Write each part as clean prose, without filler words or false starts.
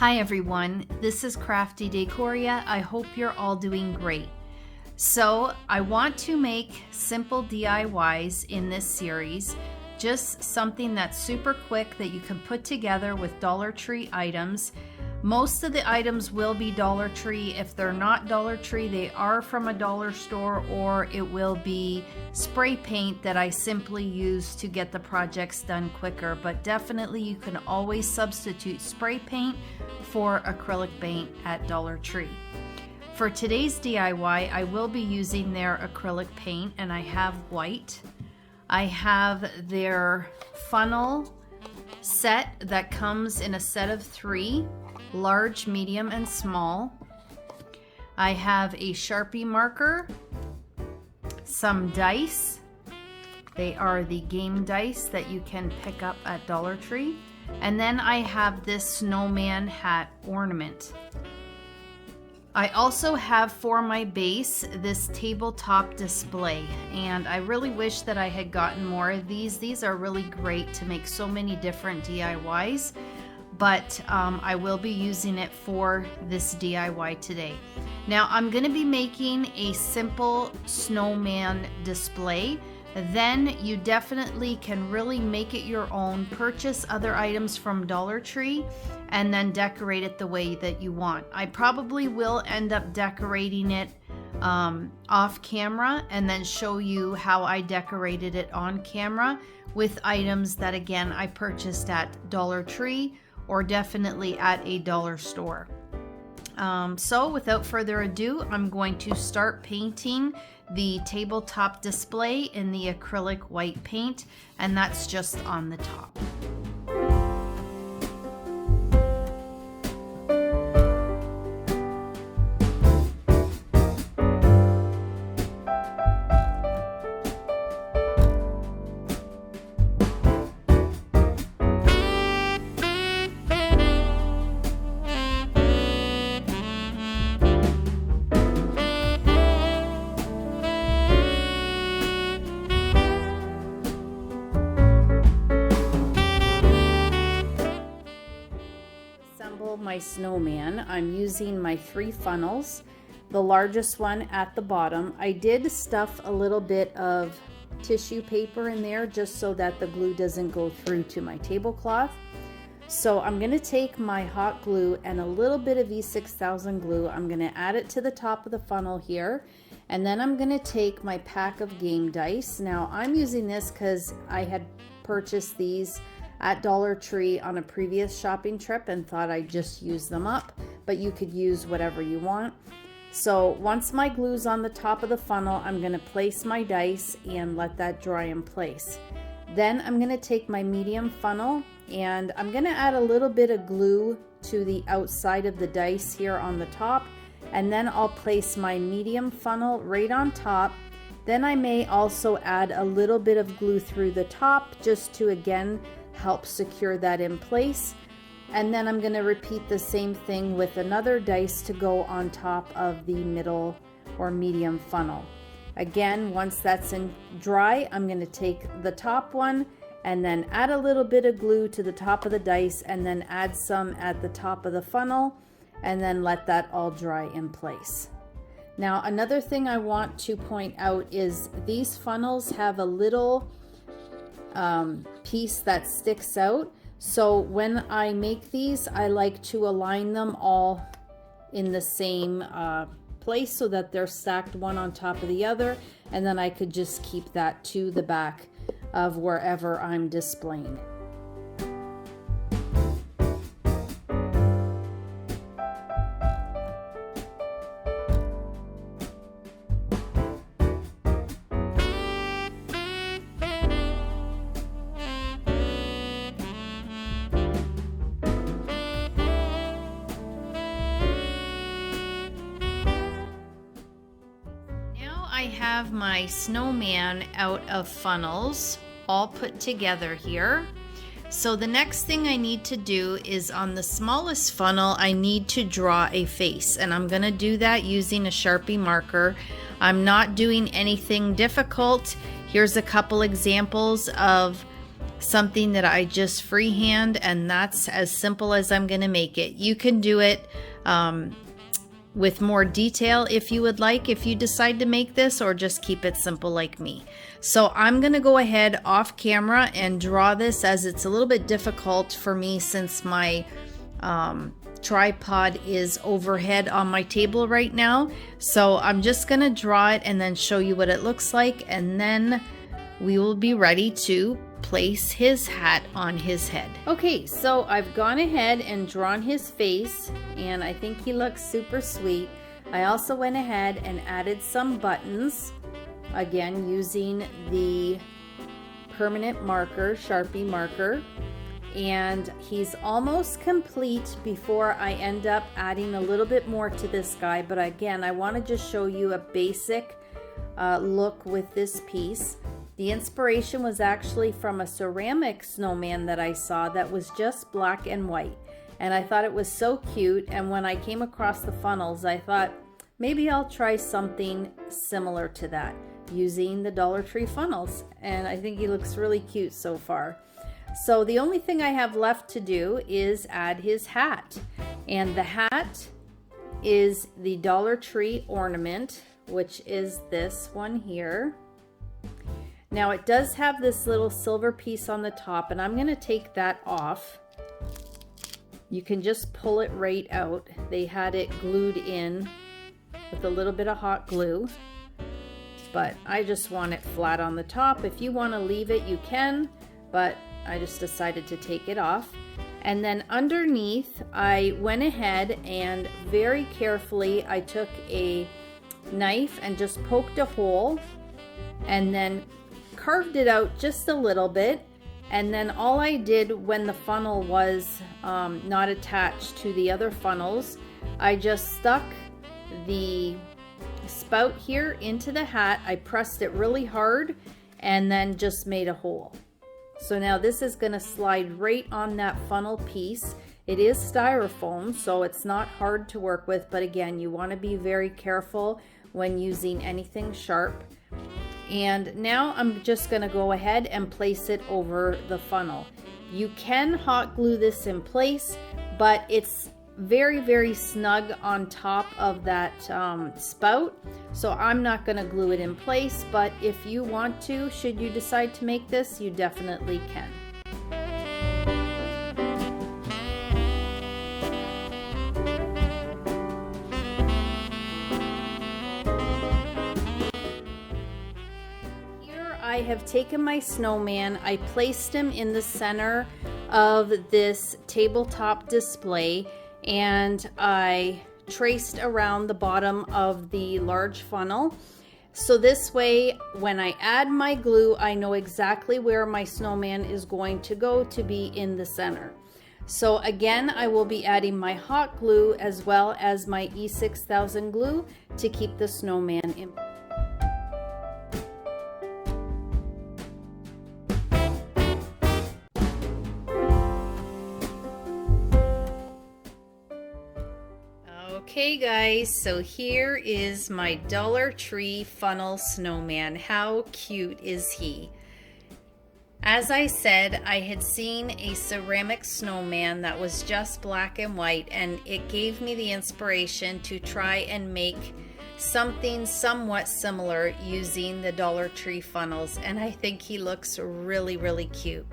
Hi everyone, this is Crafty Decoria. I hope you're all doing great. So I want to make simple DIYs in this series, just something that's super quick that you can put together with Dollar Tree items. Most of the items will be Dollar Tree. If they're not Dollar Tree, they are from a dollar store, or it will be spray paint that I simply use to get the projects done quicker. But definitely you can always substitute spray paint for acrylic paint at Dollar Tree. For today's DIY, I will be using their acrylic paint, and I have white. I have their funnel set that comes in a set of 3. Large, medium, and small. I have a Sharpie marker, some dice. They are the game dice that you can pick up at Dollar Tree. And then I have this snowman hat ornament. I also have for my base this tabletop display, and I really wish that I had gotten more of these. These are really great to make so many different DIYs. But I will be using it for this DIY today. Now I'm going to be making a simple snowman display. Then you definitely can really make it your own, purchase other items from Dollar Tree, and then decorate it the way that you want. I probably will end up decorating it off camera and then show you how I decorated it on camera with items that, again, I purchased at Dollar Tree or definitely at a dollar store. So without further ado, I'm going to start painting the tabletop display in the acrylic white paint, and that's just on the top. My snowman, I'm using my 3 funnels, the largest one at the bottom. I did stuff a little bit of tissue paper in there just so that the glue doesn't go through to my tablecloth. So I'm going to take my hot glue and a little bit of E6000 glue. I'm going to add it to the top of the funnel here, and then I'm going to take my pack of game dice. Now I'm using this because I had purchased these at Dollar Tree on a previous shopping trip and thought I'd just use them up, but you could use whatever you want. So once my glue's on the top of the funnel, I'm going to place my dice and let that dry in place. Then I'm going to take my medium funnel and I'm going to add a little bit of glue to the outside of the dice here on the top, and then I'll place my medium funnel right on top. Then I may also add a little bit of glue through the top just to, again, help secure that in place. And then I'm going to repeat the same thing with another dice to go on top of the middle or medium funnel. Again, once that's in dry, I'm going to take the top one and then add a little bit of glue to the top of the dice, and then add some at the top of the funnel, and then let that all dry in place. Now another thing I want to point out is these funnels have a little piece that sticks out. So when I make these, I like to align them all in the same place so that they're stacked one on top of the other, and then I could just keep that to the back of wherever I'm displaying it. I have my snowman out of funnels all put together here. So the next thing I need to do is on the smallest funnel, I need to draw a face, and I'm going to do that using a Sharpie marker. I'm not doing anything difficult. Here's a couple examples of something that I just freehand, and that's as simple as I'm going to make it. You can do it with more detail if you would like, if you decide to make this, or just keep it simple like me. So I'm going to go ahead off camera and draw this, as it's a little bit difficult for me since my tripod is overhead on my table right now. So I'm just going to draw it and then show you what it looks like, and then we will be ready to place his hat on his head. Okay, so I've gone ahead and drawn his face, and I think he looks super sweet. I also went ahead and added some buttons, again using the permanent marker, Sharpie marker, and he's almost complete before I end up adding a little bit more to this guy. But again, I want to just show you a basic look with this piece. The inspiration was actually from a ceramic snowman that I saw that was just black and white, and I thought it was so cute. And when I came across the funnels, I thought maybe I'll try something similar to that using the Dollar Tree funnels, and I think he looks really cute so far. So the only thing I have left to do is add his hat, and the hat is the Dollar Tree ornament, which is this one here. Now it does have this little silver piece on the top, and I'm going to take that off. You can just pull it right out. They had it glued in with a little bit of hot glue, but I just want it flat on the top. If you want to leave it, you can, but I just decided to take it off. And then underneath, I went ahead and very carefully I took a knife and just poked a hole and then carved it out just a little bit. And then all I did when the funnel was not attached to the other funnels, I just stuck the spout here into the hat. I pressed it really hard and then just made a hole. So now this is going to slide right on that funnel piece. It is styrofoam, so it's not hard to work with, but again, you want to be very careful when using anything sharp. And now I'm just going to go ahead and place it over the funnel. You can hot glue this in place, but it's very, very snug on top of that spout, so I'm not going to glue it in place, but if you want to, should you decide to make this, you definitely can. Here I have taken my snowman, I placed him in the center of this tabletop display, and I traced around the bottom of the large funnel. So this way, when I add my glue, I know exactly where my snowman is going to go to be in the center. So again, I will be adding my hot glue as well as my E6000 glue to keep the snowman in. Okay guys, so here is my Dollar Tree funnel snowman. How cute is he? As I said, I had seen a ceramic snowman that was just black and white, and it gave me the inspiration to try and make something somewhat similar using the Dollar Tree funnels, and I think he looks really, really cute.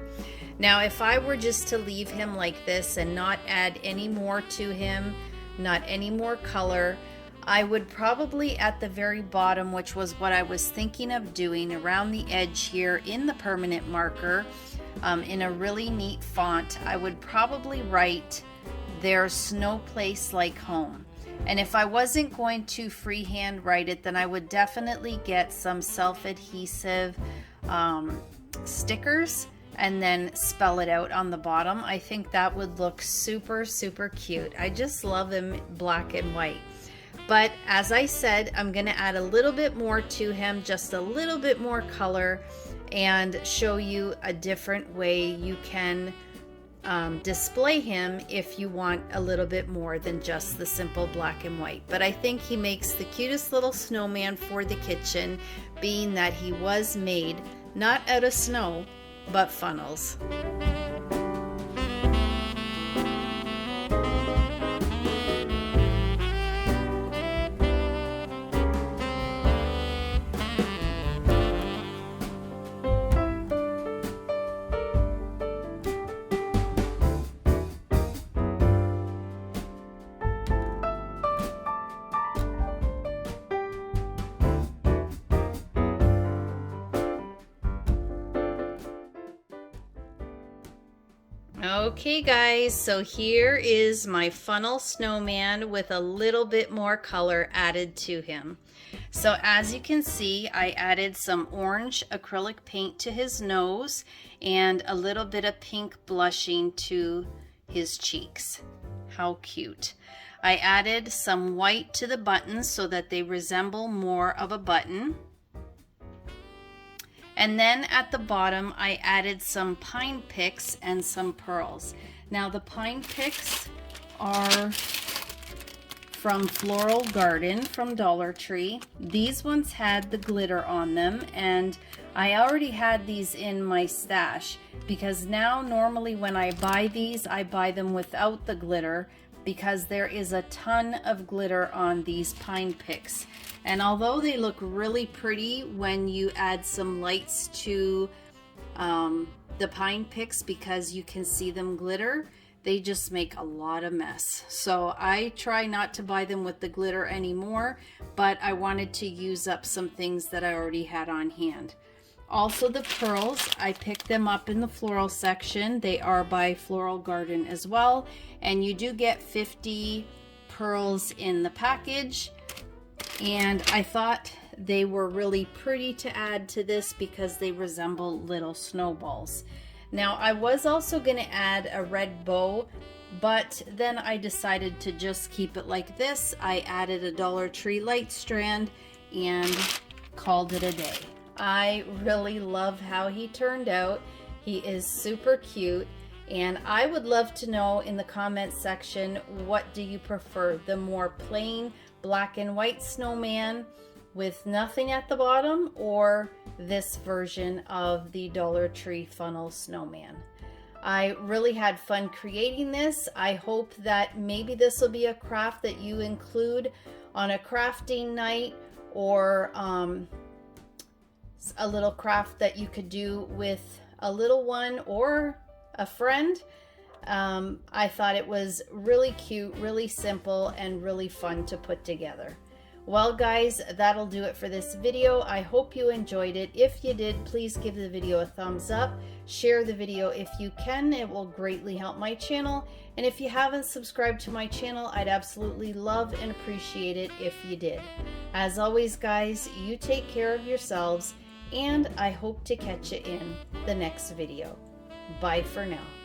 Now, if I were just to leave him like this and not add any more to him, not any more color, I would probably at the very bottom, which was what I was thinking of doing, around the edge here in the permanent marker, in a really neat font, I would probably write "There's no place like home." And if I wasn't going to freehand write it, then I would definitely get some self-adhesive stickers and then spell it out on the bottom. I think that would look super, super cute. I just love him black and white. But as I said, I'm going to add a little bit more to him, just a little bit more color, and show you a different way you can display him if you want a little bit more than just the simple black and white. But I think he makes the cutest little snowman for the kitchen, being that he was made not out of snow, but funnels. Okay guys, so here is my funnel snowman with a little bit more color added to him. So as you can see, I added some orange acrylic paint to his nose and a little bit of pink blushing to his cheeks. How cute. I added some white to the buttons so that they resemble more of a button. And then at the bottom, I added some pine picks and some pearls. Now the pine picks are from Floral Garden from Dollar Tree. These ones had the glitter on them, and I already had these in my stash because now normally when I buy these, I buy them without the glitter because there is a ton of glitter on these pine picks. And although they look really pretty when you add some lights to the pine picks because you can see them glitter, they just make a lot of mess. So I try not to buy them with the glitter anymore, but I wanted to use up some things that I already had on hand. Also the pearls, I picked them up in the floral section. They are by Floral Garden as well, and you do get 50 pearls in the package. And I thought they were really pretty to add to this because they resemble little snowballs. Now I was also going to add a red bow, but then I decided to just keep it like this. I added a Dollar Tree light strand and called it a day. I really love how he turned out. He is super cute. And I would love to know in the comment section, what do you prefer? The more plain black and white snowman with nothing at the bottom, or this version of the Dollar Tree funnel snowman? I really had fun creating this. I hope that maybe this will be a craft that you include on a crafting night, or a little craft that you could do with a little one or a friend. I thought it was really cute, really simple, and really fun to put together. Well guys, that'll do it for this video. I hope you enjoyed it. If you did, please give the video a thumbs up. Share the video if you can. It will greatly help my channel. And if you haven't subscribed to my channel, I'd absolutely love and appreciate it if you did. As always guys, you take care of yourselves, and I hope to catch you in the next video. Bye for now.